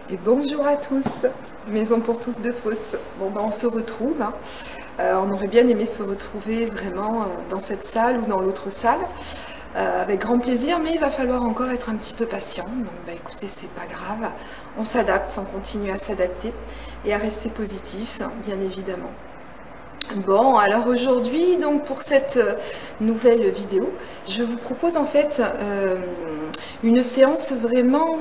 Et bonjour à tous, Maison pour tous de Fos. Bon ben on se retrouve, hein. On aurait bien aimé se retrouver vraiment dans cette salle ou dans l'autre salle, avec grand plaisir, mais il va falloir encore être un petit peu patient. Donc ben écoutez, c'est pas grave, on s'adapte, on continue à s'adapter et à rester positif, bien évidemment. Bon, alors aujourd'hui, donc pour cette nouvelle vidéo, je vous propose en fait une séance vraiment,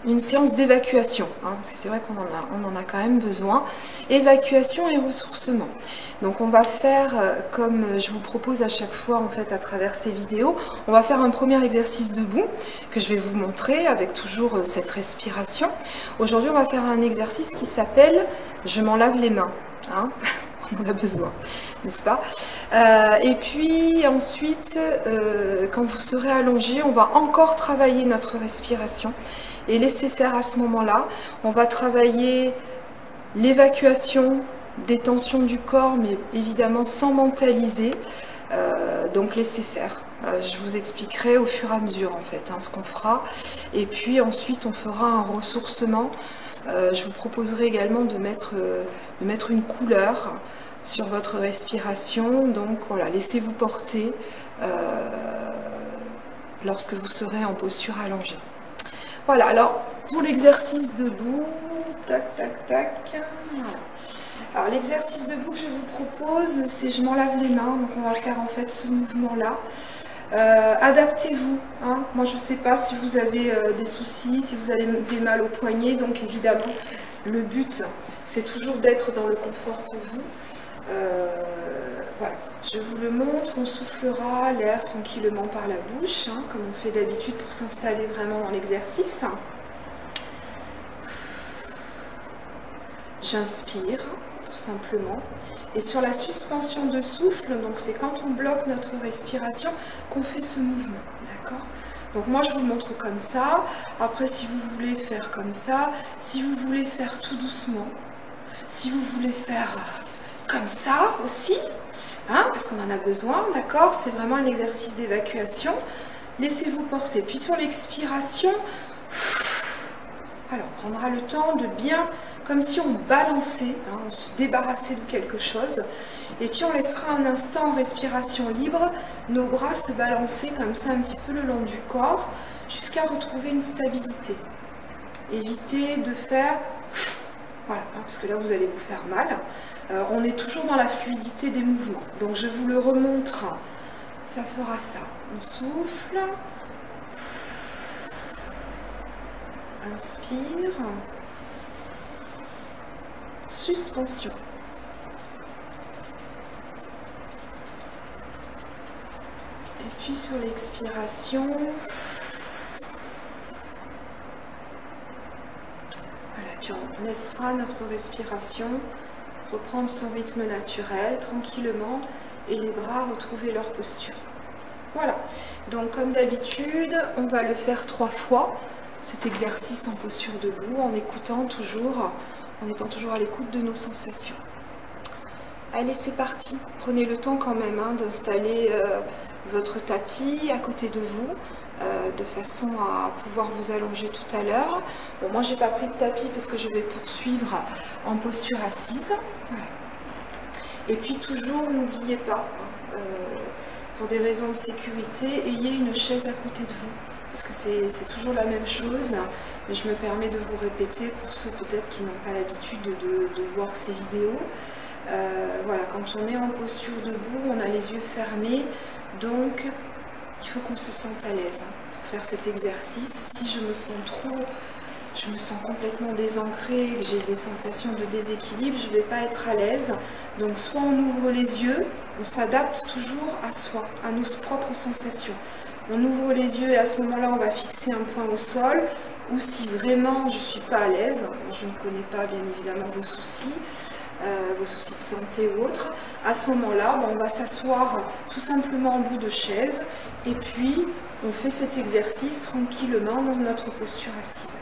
une séance d'évacuation. Hein, c'est vrai qu'on en a quand même besoin. Évacuation et ressourcement. Donc on va faire, comme je vous propose à chaque fois en fait à travers ces vidéos, on va faire un premier exercice debout que je vais vous montrer avec toujours cette respiration. Aujourd'hui, on va faire un exercice qui s'appelle « Je m'en lave les mains hein ». On en a besoin, n'est-ce pas? Et puis ensuite, quand vous serez allongé, on va encore travailler notre respiration et laisser faire à ce moment-là. On va travailler l'évacuation des tensions du corps, mais évidemment sans mentaliser, donc laisser faire. Je vous expliquerai au fur et à mesure en fait ce qu'on fera. Et puis ensuite, on fera un ressourcement. Je vous proposerai également de mettre une couleur sur votre respiration. Donc voilà, laissez-vous porter lorsque vous serez en posture allongée. Voilà, alors pour l'exercice debout, tac, tac, tac. Voilà. Alors l'exercice debout que je vous propose, c'est je m'en lave les mains. Donc on va faire en fait ce mouvement-là. Adaptez-vous. Hein. Moi, je ne sais pas si vous avez des soucis, si vous avez mal au poignet. Donc, évidemment, le but, c'est toujours d'être dans le confort pour vous. Voilà, je vous le montre. On soufflera l'air tranquillement par la bouche, hein, comme on fait d'habitude pour s'installer vraiment dans l'exercice. J'inspire, tout simplement. Et sur la suspension de souffle, donc c'est quand on bloque notre respiration qu'on fait ce mouvement, d'accord? Donc moi je vous le montre comme ça. Après si vous voulez faire comme ça, si vous voulez faire tout doucement, si vous voulez faire comme ça aussi, hein, parce qu'on en a besoin, d'accord? C'est vraiment un exercice d'évacuation. Laissez-vous porter. Puis sur l'expiration, alors on prendra le temps de bien, comme si on balançait, hein, on se débarrassait de quelque chose. Et puis on laissera un instant en respiration libre, nos bras se balancer comme ça un petit peu le long du corps, jusqu'à retrouver une stabilité. Évitez de faire, voilà, hein, parce que là vous allez vous faire mal. On est toujours dans la fluidité des mouvements. Donc je vous le remontre, ça fera ça. On souffle. Inspire. Suspension. Et puis sur l'expiration, voilà, puis on laissera notre respiration reprendre son rythme naturel, tranquillement, et les bras retrouver leur posture. Voilà, donc comme d'habitude, on va le faire 3 fois, cet exercice en posture debout, en écoutant toujours, en étant toujours à l'écoute de nos sensations. Allez, c'est parti. Prenez le temps quand même hein, d'installer votre tapis à côté de vous, de façon à pouvoir vous allonger tout à l'heure. Bon, moi, j'ai pas pris de tapis parce que je vais poursuivre en posture assise. Voilà. Et puis toujours, n'oubliez pas, pour des raisons de sécurité, ayez une chaise à côté de vous. Parce que c'est toujours la même chose, mais je me permets de vous répéter pour ceux peut-être qui n'ont pas l'habitude de voir ces vidéos. Voilà, quand on est en posture debout, on a les yeux fermés, donc il faut qu'on se sente à l'aise pour faire cet exercice. Si je me sens je me sens complètement désancrée, que j'ai des sensations de déséquilibre, je ne vais pas être à l'aise. Donc soit on ouvre les yeux, on s'adapte toujours à soi, à nos propres sensations. On ouvre les yeux et à ce moment-là, on va fixer un point au sol. Ou si vraiment je ne suis pas à l'aise, je ne connais pas bien évidemment vos soucis de santé ou autres, à ce moment-là, on va s'asseoir tout simplement en bout de chaise et puis on fait cet exercice tranquillement dans notre posture assise.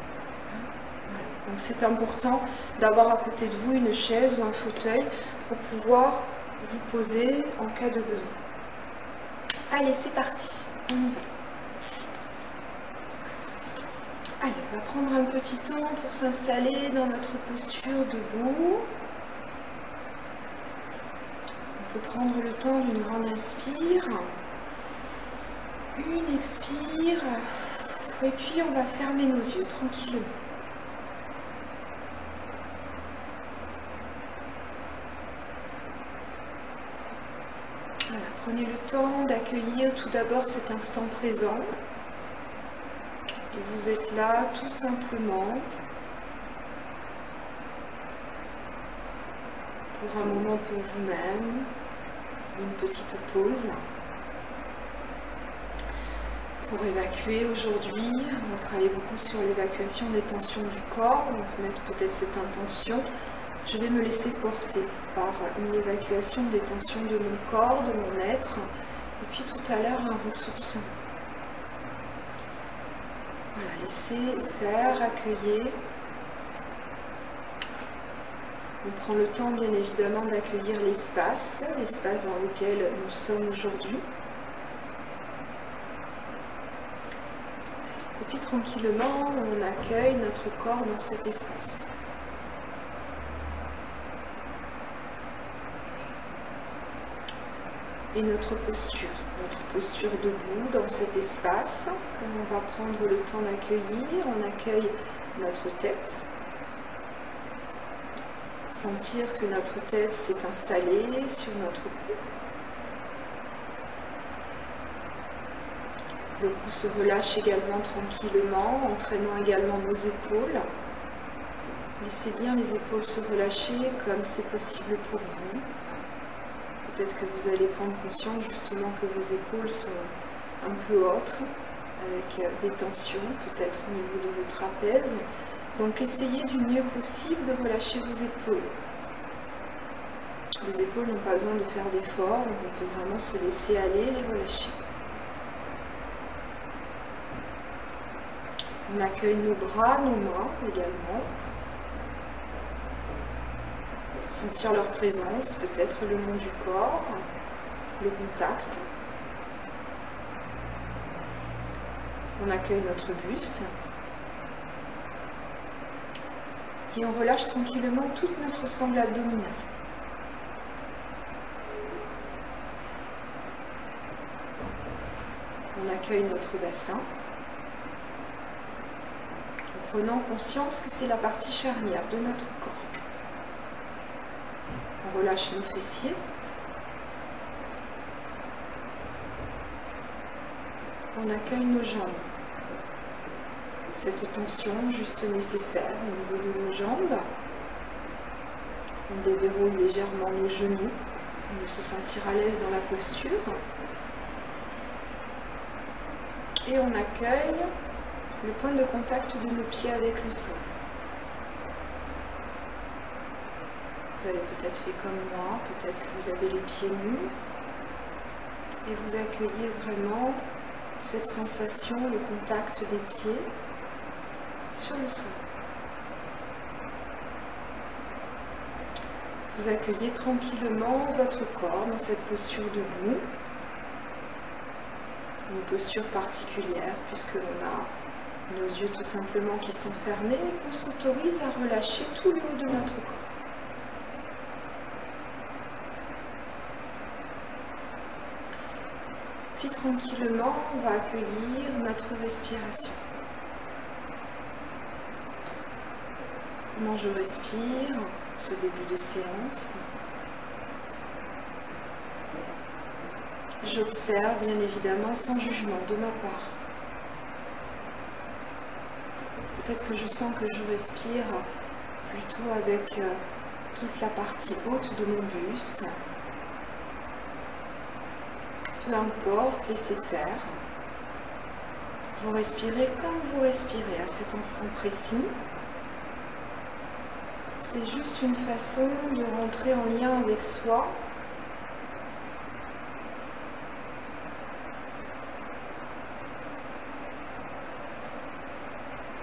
Voilà. Donc c'est important d'avoir à côté de vous une chaise ou un fauteuil pour pouvoir vous poser en cas de besoin. Allez, c'est parti, on y va. Allez, on va prendre un petit temps pour s'installer dans notre posture debout. On peut prendre le temps d'une grande inspire, une expire, et puis on va fermer nos yeux tranquillement. Voilà, prenez le temps d'accueillir tout d'abord cet instant présent. Et vous êtes là tout simplement pour un moment pour vous-même, une petite pause pour évacuer aujourd'hui. On va travailler beaucoup sur l'évacuation des tensions du corps, donc mettre peut-être cette intention. Je vais me laisser porter par une évacuation des tensions de mon corps, de mon être, et puis tout à l'heure un ressourcement. Voilà, laissez faire, accueillir. On prend le temps bien évidemment d'accueillir l'espace dans lequel nous sommes aujourd'hui. Et puis tranquillement, on accueille notre corps dans cet espace. Et notre posture debout dans cet espace, comme on va prendre le temps d'accueillir, on accueille notre tête. Sentir que notre tête s'est installée sur notre cou. Le cou se relâche également tranquillement, entraînant également nos épaules. Laissez bien les épaules se relâcher comme c'est possible pour vous. Peut-être que vous allez prendre conscience justement que vos épaules sont un peu hautes, avec des tensions, peut-être au niveau de vos trapèzes. Donc essayez du mieux possible de relâcher vos épaules. Les épaules n'ont pas besoin de faire d'efforts, donc on peut vraiment se laisser aller et les relâcher. On accueille nos bras, nos mains également. Sentir leur présence, peut-être le long du corps, le contact. On accueille notre buste. Et on relâche tranquillement toute notre sangle abdominale. On accueille notre bassin. En prenant conscience que c'est la partie charnière de notre corps. On relâche nos fessiers. On accueille nos jambes. Cette tension juste nécessaire au niveau de nos jambes. On déverrouille légèrement nos genoux pour se sentir à l'aise dans la posture. Et on accueille le point de contact de nos pieds avec le sol. Vous avez peut-être fait comme moi, peut-être que vous avez les pieds nus. Et vous accueillez vraiment cette sensation, le contact des pieds sur le sol. Vous accueillez tranquillement votre corps dans cette posture debout. Une posture particulière puisque l'on a nos yeux tout simplement qui sont fermés et qu'on s'autorise à relâcher tout le haut de notre corps. Puis tranquillement, on va accueillir notre respiration. Comment je respire ce début de séance. J'observe bien évidemment sans jugement de ma part. Peut-être que je sens que je respire plutôt avec toute la partie haute de mon buste. Peu importe, laissez faire. Vous respirez comme vous respirez à cet instant précis. C'est juste une façon de rentrer en lien avec soi.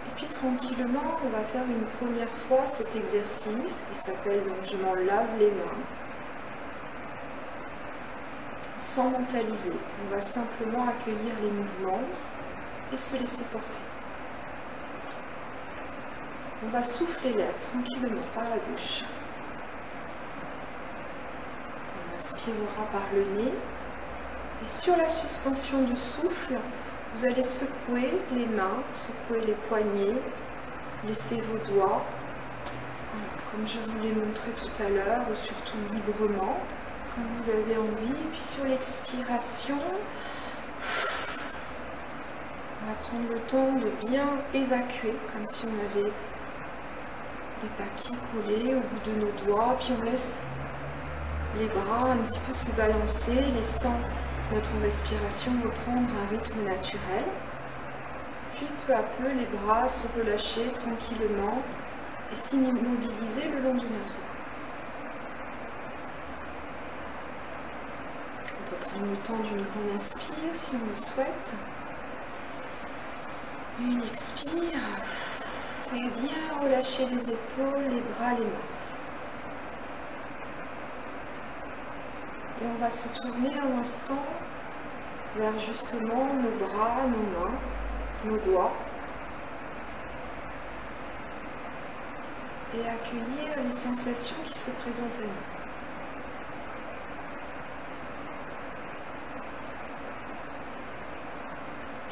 Et puis tranquillement, on va faire une première fois cet exercice qui s'appelle donc je m'en lave les mains. Sans mentaliser, on va simplement accueillir les mouvements et se laisser porter. On va souffler l'air tranquillement par la bouche. On inspirera par le nez. Et sur la suspension du souffle, vous allez secouer les mains, secouer les poignets, laisser vos doigts, comme je vous l'ai montré tout à l'heure, ou surtout librement, comme vous avez envie. Et puis sur l'expiration, on va prendre le temps de bien évacuer, comme si on avait des papiers collés au bout de nos doigts. Puis on laisse les bras un petit peu se balancer, laissant notre respiration reprendre un rythme naturel. Puis peu à peu, les bras se relâcher tranquillement et s'immobiliser le long de notre corps. On peut prendre le temps d'une grande inspire si on le souhaite. Une expire. Et bien relâcher les épaules, les bras, les mains. Et on va se tourner un instant vers justement nos bras, nos mains, nos doigts. Et accueillir les sensations qui se présentent à nous.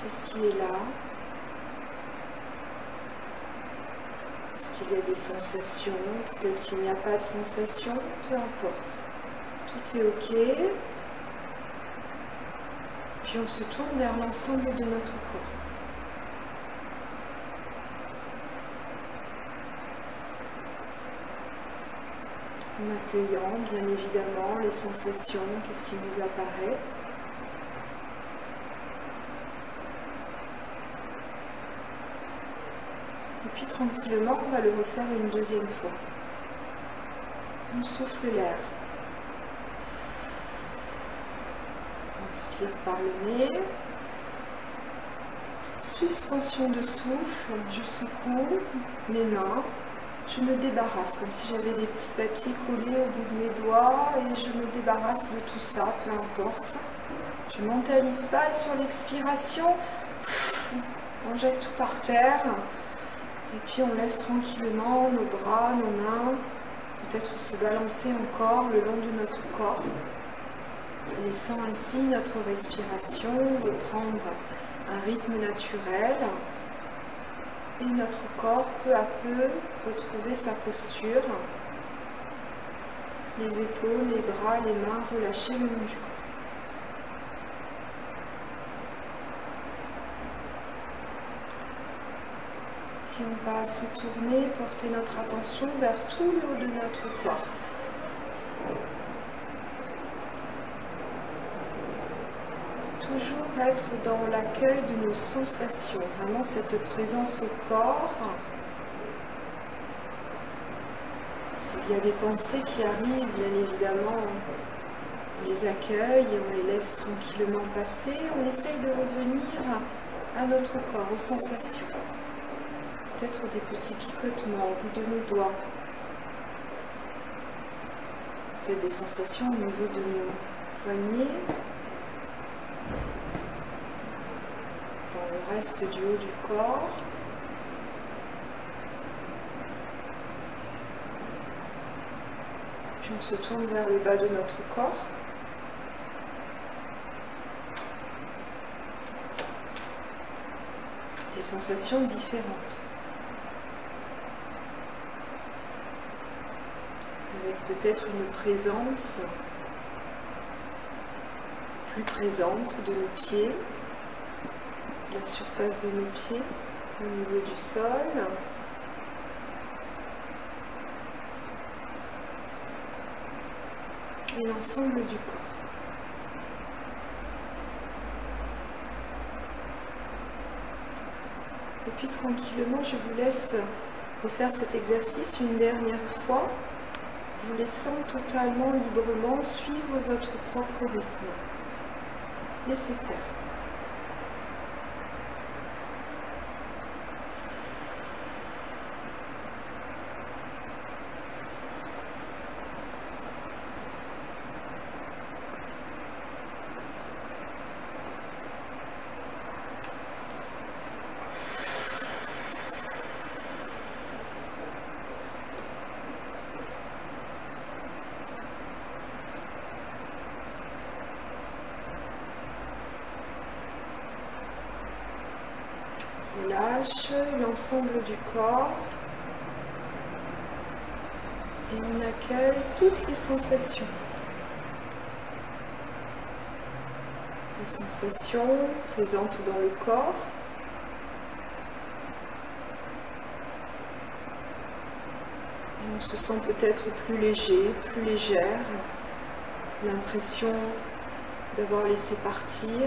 Qu'est-ce qui est là? Est-ce qu'il y a des sensations? Peut-être qu'il n'y a pas de sensations, peu importe. Tout est ok. Puis on se tourne vers l'ensemble de notre corps. En accueillant bien évidemment les sensations, qu'est-ce qui nous apparaît. Et puis tranquillement, on va le refaire une deuxième fois. On souffle l'air. Inspire par le nez. Suspension de souffle. Je secoue mes mains. Je me débarrasse, comme si j'avais des petits papiers collés au bout de mes doigts, et je me débarrasse de tout ça, peu importe. Je ne mentalise pas, et sur l'expiration, on jette tout par terre. Et puis on laisse tranquillement nos bras, nos mains, peut-être se balancer encore le long de notre corps, laissant ainsi notre respiration reprendre un rythme naturel et notre corps peu à peu retrouver sa posture, les épaules, les bras, les mains relâchés le long du corps. Et on va se tourner, porter notre attention vers tout le haut de notre corps. Toujours être dans l'accueil de nos sensations, vraiment cette présence au corps. S'il y a des pensées qui arrivent, bien évidemment, on les accueille et on les laisse tranquillement passer. On essaye de revenir à notre corps, aux sensations. Peut-être des petits picotements au bout de nos doigts. Peut-être des sensations au niveau de nos poignets. Dans le reste du haut du corps. Puis on se tourne vers le bas de notre corps. Des sensations différentes. Avec peut-être une présence plus présente de nos pieds, la surface de nos pieds au niveau du sol. Et l'ensemble du corps. Et puis tranquillement, je vous laisse refaire cet exercice une dernière fois, vous laissant totalement librement suivre votre propre rythme. Laissez faire. relâche l'ensemble du corps et on accueille toutes les sensations. Les sensations présentes dans le corps. Et on se sent peut-être plus léger, plus légère. L'impression d'avoir laissé partir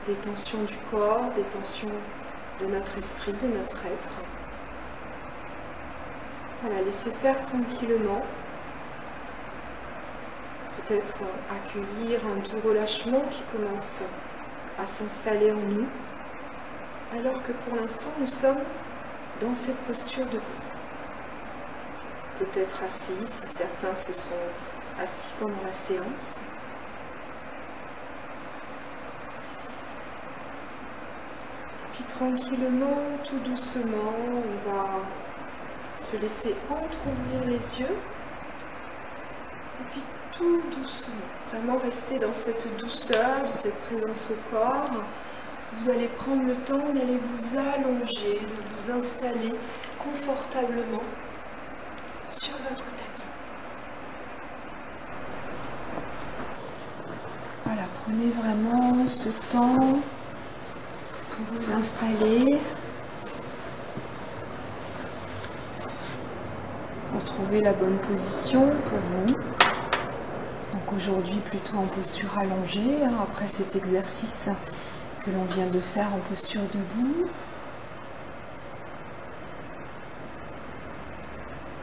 des tensions du corps, des tensions de notre esprit, de notre être. Voilà, laissez faire tranquillement. Peut-être accueillir un doux relâchement qui commence à s'installer en nous, alors que pour l'instant nous sommes dans cette posture debout. Peut-être assis, si certains se sont assis pendant la séance. Puis tranquillement, tout doucement, on va se laisser entrouvrir les yeux. Et puis tout doucement, vraiment rester dans cette douceur, de cette présence au corps. Vous allez prendre le temps d'aller vous allonger, de vous installer confortablement sur votre tapis. Voilà, prenez vraiment ce temps pour vous installer, pour trouver la bonne position pour vous. Donc aujourd'hui plutôt en posture allongée, après cet exercice que l'on vient de faire en posture debout.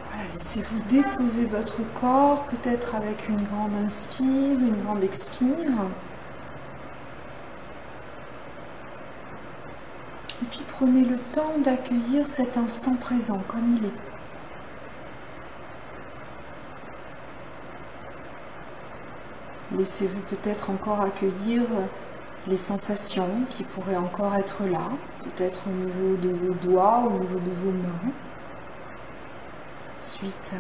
Voilà, laissez-vous déposer votre corps, peut-être avec une grande inspire, une grande expire. Et puis prenez le temps d'accueillir cet instant présent comme il est. Laissez-vous peut-être encore accueillir les sensations qui pourraient encore être là, peut-être au niveau de vos doigts, au niveau de vos mains. Suite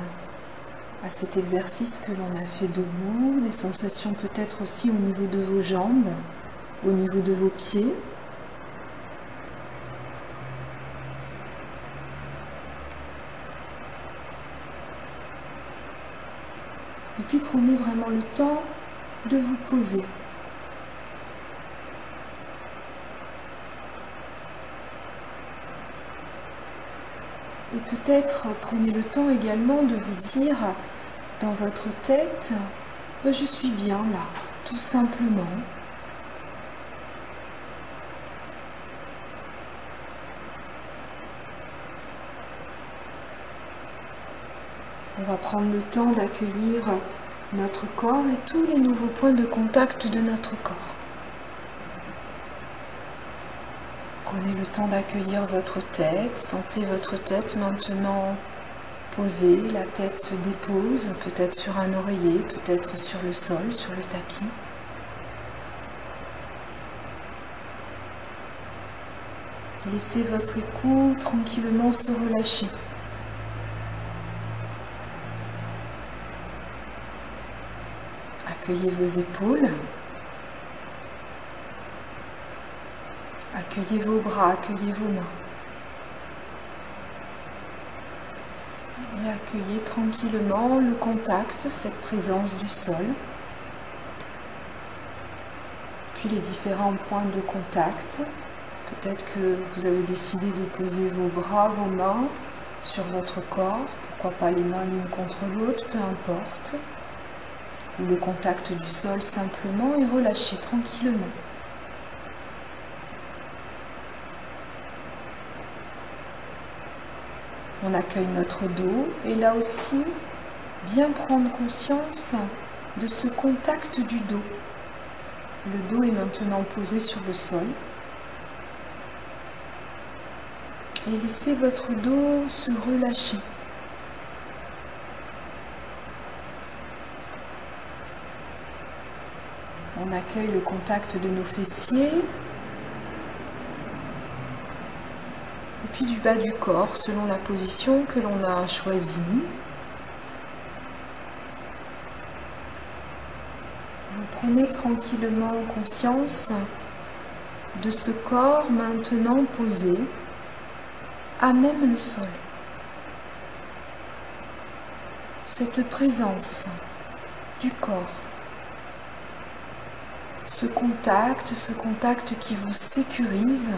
à cet exercice que l'on a fait debout, des sensations peut-être aussi au niveau de vos jambes, au niveau de vos pieds. Et puis prenez vraiment le temps de vous poser. Et peut-être prenez le temps également de vous dire dans votre tête, je suis bien là, tout simplement. On va prendre le temps d'accueillir notre corps et tous les nouveaux points de contact de notre corps. Prenez le temps d'accueillir votre tête, sentez votre tête maintenant posée, la tête se dépose, peut-être sur un oreiller, peut-être sur le sol, sur le tapis. Laissez votre écou tranquillement se relâcher. Accueillez vos épaules. Accueillez vos bras, accueillez vos mains. Et accueillez tranquillement le contact, cette présence du sol. Puis les différents points de contact. Peut-être que vous avez décidé de poser vos bras, vos mains sur votre corps. Pourquoi pas les mains l'une contre l'autre, peu importe. Ou le contact du sol simplement et relâchez tranquillement. On accueille notre dos et là aussi, bien prendre conscience de ce contact du dos. Le dos est maintenant posé sur le sol. Et laissez votre dos se relâcher. On accueille le contact de nos fessiers. Et puis du bas du corps, selon la position que l'on a choisie. Vous prenez tranquillement conscience de ce corps maintenant posé à même le sol. Cette présence du corps, ce contact qui vous sécurise.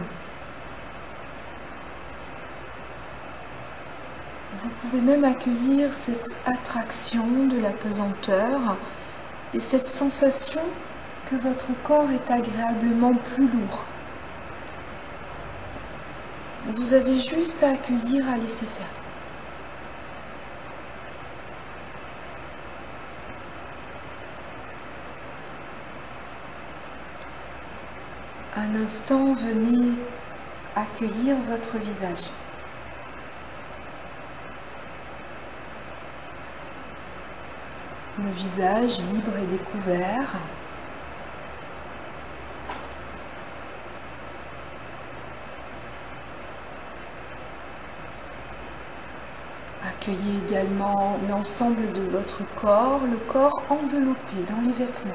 Vous pouvez même accueillir cette attraction de la pesanteur et cette sensation que votre corps est agréablement plus lourd. Vous avez juste à accueillir, à laisser faire. Un instant, venez accueillir votre visage. Le visage libre et découvert. Accueillez également l'ensemble de votre corps, le corps enveloppé dans les vêtements.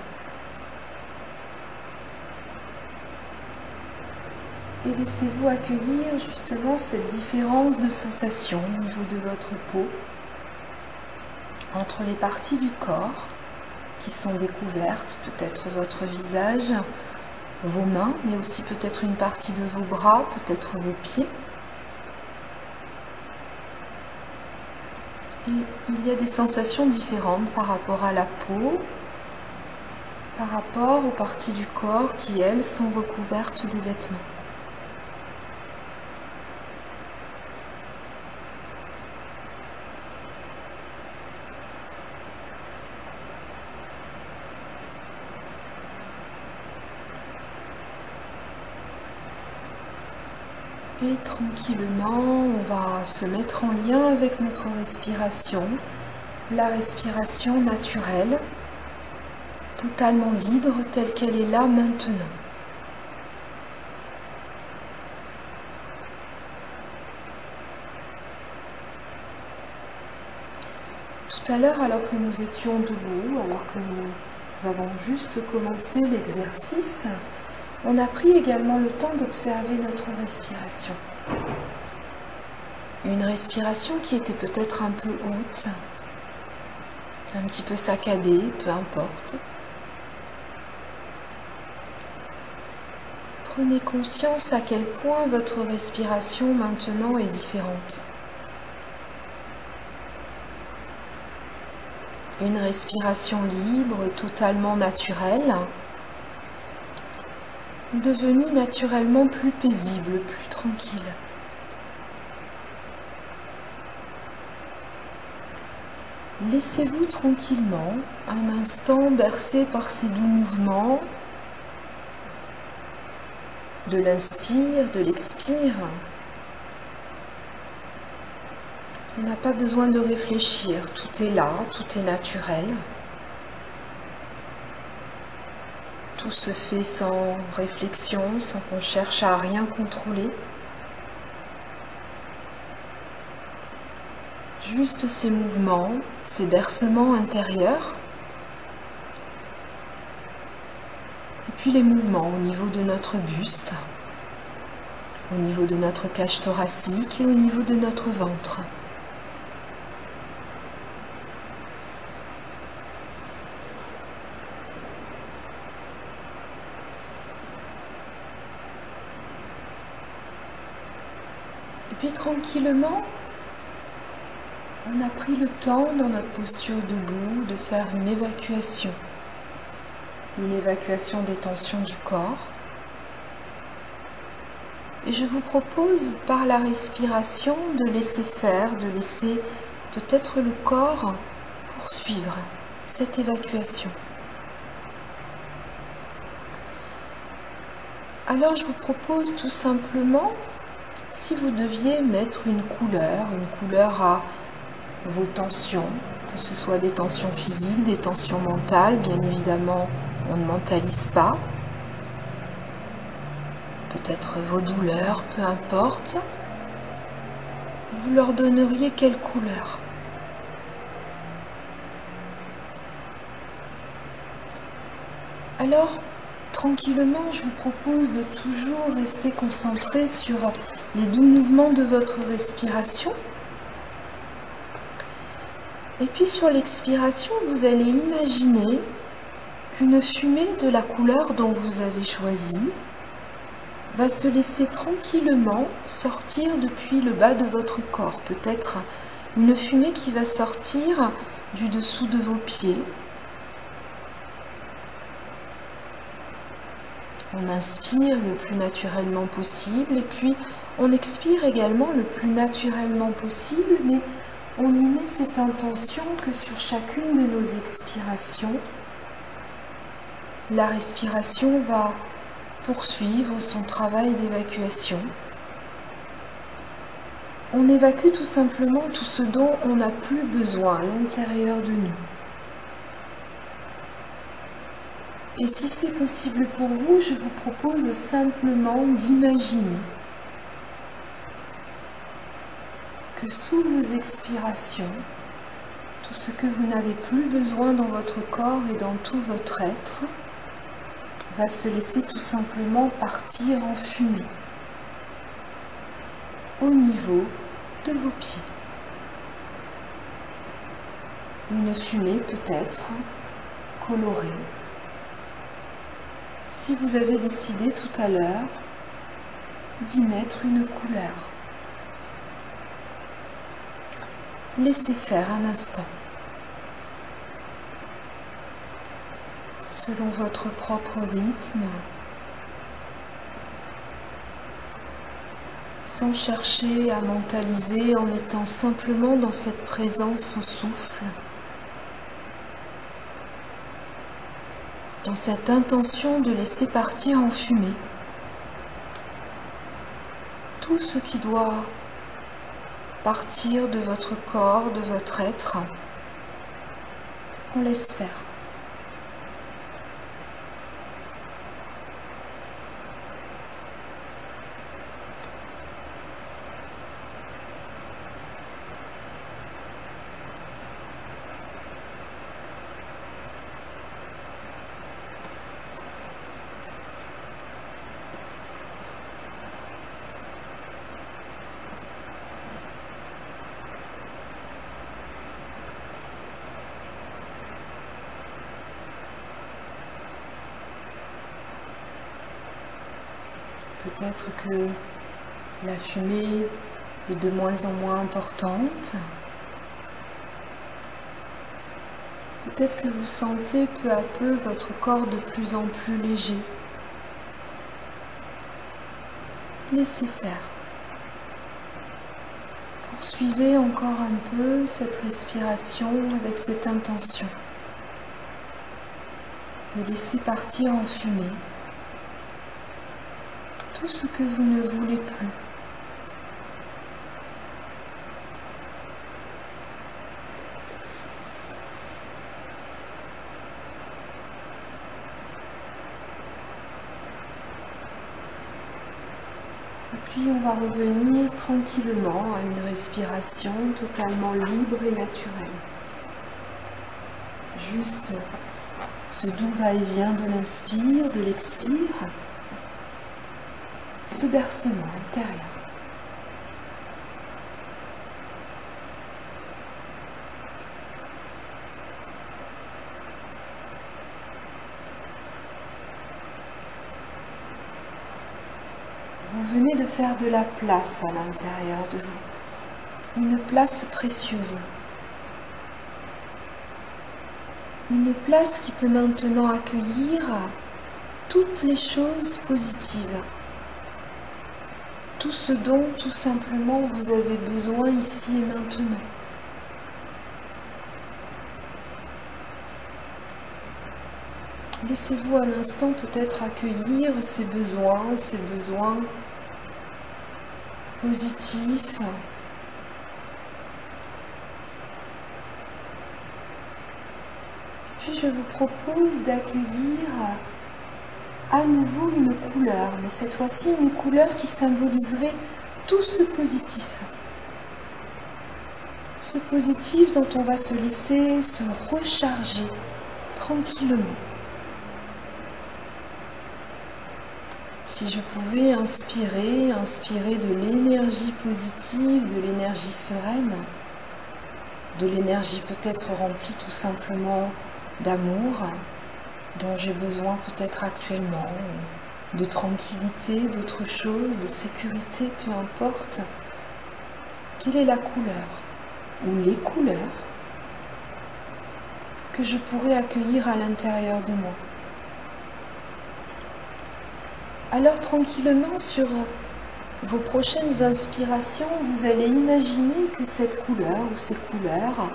Et laissez-vous accueillir justement cette différence de sensation au niveau de votre peau entre les parties du corps qui sont découvertes, peut-être votre visage, vos mains, mais aussi peut-être une partie de vos bras, peut-être vos pieds. Et il y a des sensations différentes par rapport à la peau, par rapport aux parties du corps qui, elles, sont recouvertes des vêtements. Et tranquillement, on va se mettre en lien avec notre respiration, la respiration naturelle, totalement libre telle qu'elle est là maintenant. Tout à l'heure, alors que nous étions debout, alors que nous avons juste commencé l'exercice, on a pris également le temps d'observer notre respiration. Une respiration qui était peut-être un peu haute, un petit peu saccadée, peu importe. Prenez conscience à quel point votre respiration maintenant est différente. Une respiration libre, totalement naturelle, devenue naturellement plus paisible, plus tranquille. Laissez-vous tranquillement un instant bercé par ces doux mouvements de l'inspire, de l'expire. On n'a pas besoin de réfléchir, tout est là, tout est naturel. Tout se fait sans réflexion, sans qu'on cherche à rien contrôler. Juste ces mouvements, ces bercements intérieurs. Et puis les mouvements au niveau de notre buste, au niveau de notre cage thoracique et au niveau de notre ventre. Et puis tranquillement, on a pris le temps dans notre posture debout de faire une évacuation des tensions du corps. Et je vous propose par la respiration de laisser faire, de laisser peut-être le corps poursuivre cette évacuation. Alors je vous propose tout simplement, si vous deviez mettre une couleur à vos tensions, que ce soit des tensions physiques, des tensions mentales, bien évidemment, on ne mentalise pas. Peut-être vos douleurs, peu importe. Vous leur donneriez quelle couleur? Alors, tranquillement, je vous propose de toujours rester concentré sur les doux mouvements de votre respiration. Et puis sur l'expiration, vous allez imaginer qu'une fumée de la couleur dont vous avez choisi va se laisser tranquillement sortir depuis le bas de votre corps. Peut-être une fumée qui va sortir du dessous de vos pieds. On inspire le plus naturellement possible et puis on expire également le plus naturellement possible, mais on y met cette intention que sur chacune de nos expirations, la respiration va poursuivre son travail d'évacuation. On évacue tout simplement tout ce dont on n'a plus besoin à l'intérieur de nous. Et si c'est possible pour vous, je vous propose simplement d'imaginer que sous vos expirations, tout ce que vous n'avez plus besoin dans votre corps et dans tout votre être va se laisser tout simplement partir en fumée au niveau de vos pieds. Une fumée peut-être colorée. Si vous avez décidé tout à l'heure d'y mettre une couleur, laissez faire un instant. Selon votre propre rythme, sans chercher à mentaliser, en étant simplement dans cette présence au souffle, dans cette intention de laisser partir en fumée tout ce qui doit partir de votre corps, de votre être. On laisse faire. Peut-être que la fumée est de moins en moins importante. Peut-être que vous sentez peu à peu votre corps de plus en plus léger. Laissez faire. Poursuivez encore un peu cette respiration avec cette intention de laisser partir en fumée tout ce que vous ne voulez plus. Et puis on va revenir tranquillement à une respiration totalement libre et naturelle. Juste ce doux va-et-vient de l'inspire, de l'expire. Ce bercement intérieur. Vous venez de faire de la place à l'intérieur de vous, une place précieuse, une place qui peut maintenant accueillir toutes les choses positives. Tout ce dont, tout simplement, vous avez besoin ici et maintenant. Laissez-vous un instant peut-être accueillir ces besoins positifs. Puis je vous propose d'accueillir à nouveau une couleur, mais cette fois-ci une couleur qui symboliserait tout ce positif. Ce positif dont on va se laisser se recharger tranquillement. Si je pouvais inspirer de l'énergie positive, de l'énergie sereine, de l'énergie peut-être remplie tout simplement d'amour, dont j'ai besoin peut-être actuellement, de tranquillité, d'autre chose, de sécurité, peu importe. Quelle est la couleur ou les couleurs que je pourrais accueillir à l'intérieur de moi? Alors tranquillement sur vos prochaines inspirations, vous allez imaginer que cette couleur ou ces couleurs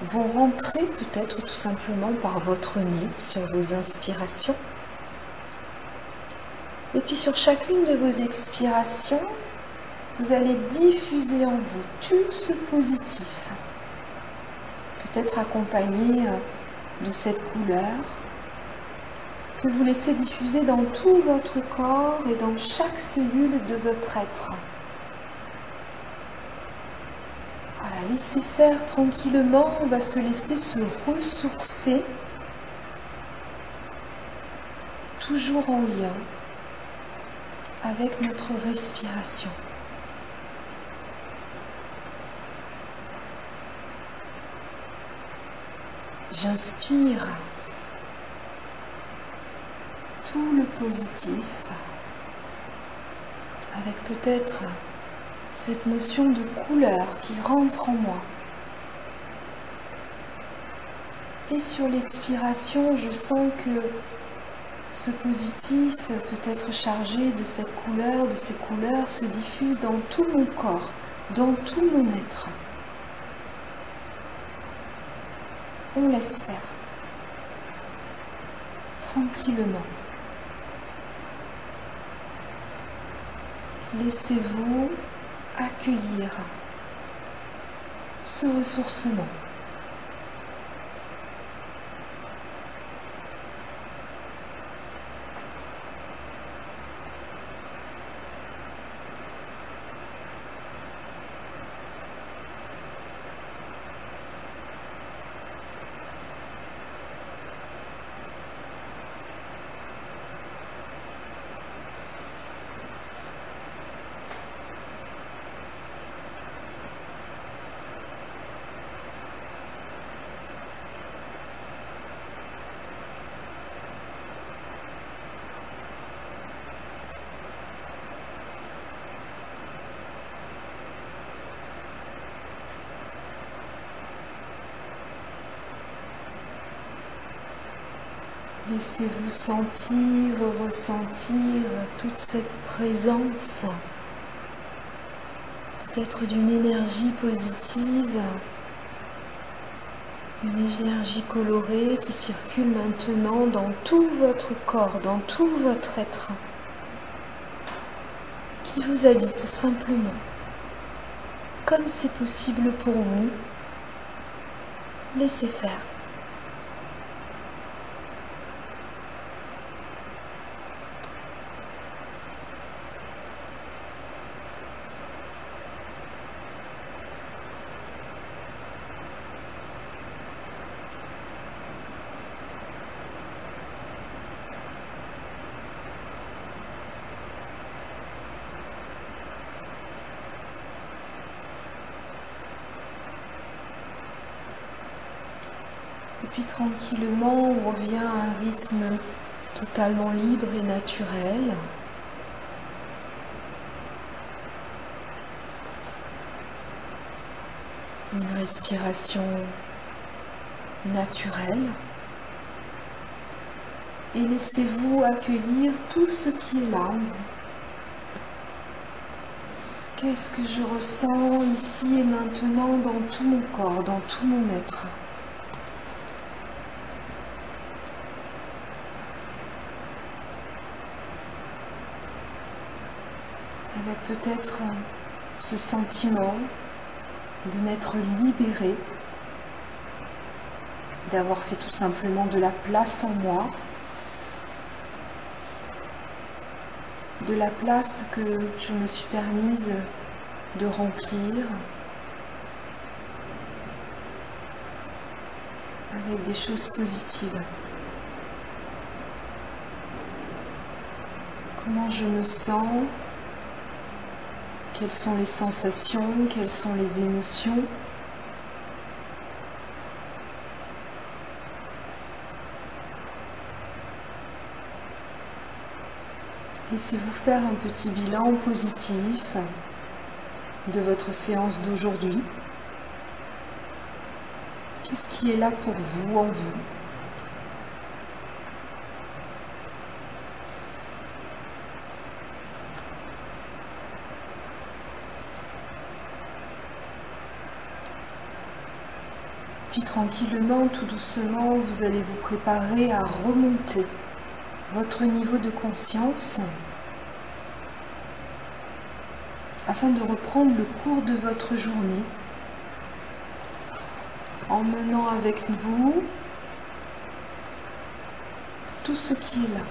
vont rentrer peut-être tout simplement par votre nez sur vos inspirations. Et puis sur chacune de vos expirations, vous allez diffuser en vous tout ce positif, peut-être accompagné de cette couleur, que vous laissez diffuser dans tout votre corps et dans chaque cellule de votre être. Voilà, laissez faire tranquillement, on va se laisser se ressourcer, toujours en lien avec notre respiration. J'inspire tout le positif, avec peut-être cette notion de couleur qui rentre en moi. Et sur l'expiration, je sens que ce positif, peut-être chargé de cette couleur, de ces couleurs, se diffuse dans tout mon corps, dans tout mon être. On laisse faire, tranquillement. Laissez-vous accueillir ce ressourcement. Laissez-vous sentir, ressentir toute cette présence, peut-être d'une énergie positive, une énergie colorée qui circule maintenant dans tout votre corps, dans tout votre être, qui vous habite simplement, comme c'est possible pour vous. Laissez faire. Et puis tranquillement, on revient à un rythme totalement libre et naturel. Une respiration naturelle. Et laissez-vous accueillir tout ce qui est là en vous. Qu'est-ce que je ressens ici et maintenant dans tout mon corps, dans tout mon être ? Avec peut-être ce sentiment de m'être libérée, d'avoir fait tout simplement de la place en moi, de la place que je me suis permise de remplir avec des choses positives. Comment je me sens? Quelles sont les sensations? Quelles sont les émotions? Laissez-vous faire un petit bilan positif de votre séance d'aujourd'hui. Qu'est-ce qui est là pour vous, en vous? Puis tranquillement, tout doucement, vous allez vous préparer à remonter votre niveau de conscience afin de reprendre le cours de votre journée, emmenant avec vous tout ce qui est là.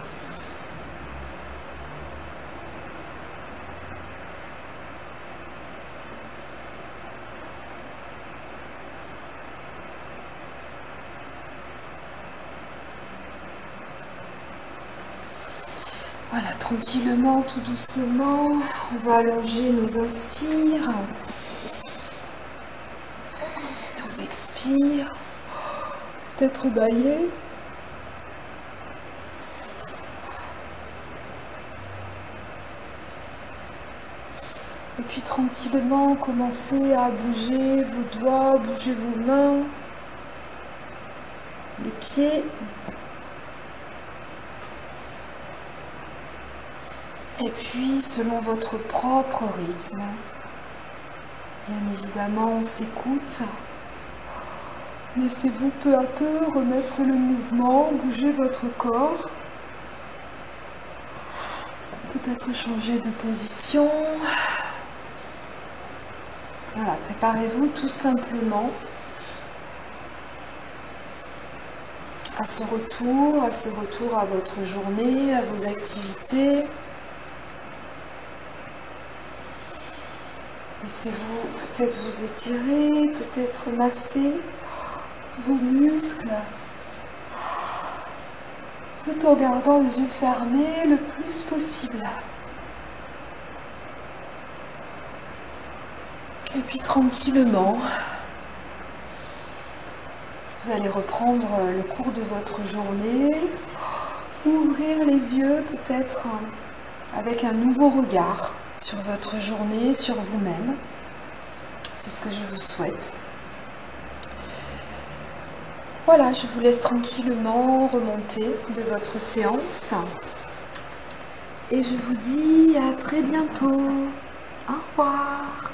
Voilà, tranquillement, tout doucement, on va allonger nos inspires, nos expires, peut-être bailler. Et puis tranquillement, commencez à bouger vos doigts, bouger vos mains, les pieds. Et puis, selon votre propre rythme, bien évidemment, on s'écoute. Laissez-vous peu à peu remettre le mouvement, bouger votre corps. Peut-être changer de position. Voilà, préparez-vous tout simplement à ce retour à votre journée, à vos activités. Laissez-vous peut-être vous étirer, peut-être masser vos muscles, tout en gardant les yeux fermés le plus possible. Et puis tranquillement, vous allez reprendre le cours de votre journée, ouvrir les yeux peut-être avec un nouveau regard sur votre journée, sur vous-même. C'est ce que je vous souhaite. Voilà, je vous laisse tranquillement remonter de votre séance. Et je vous dis à très bientôt. Au revoir.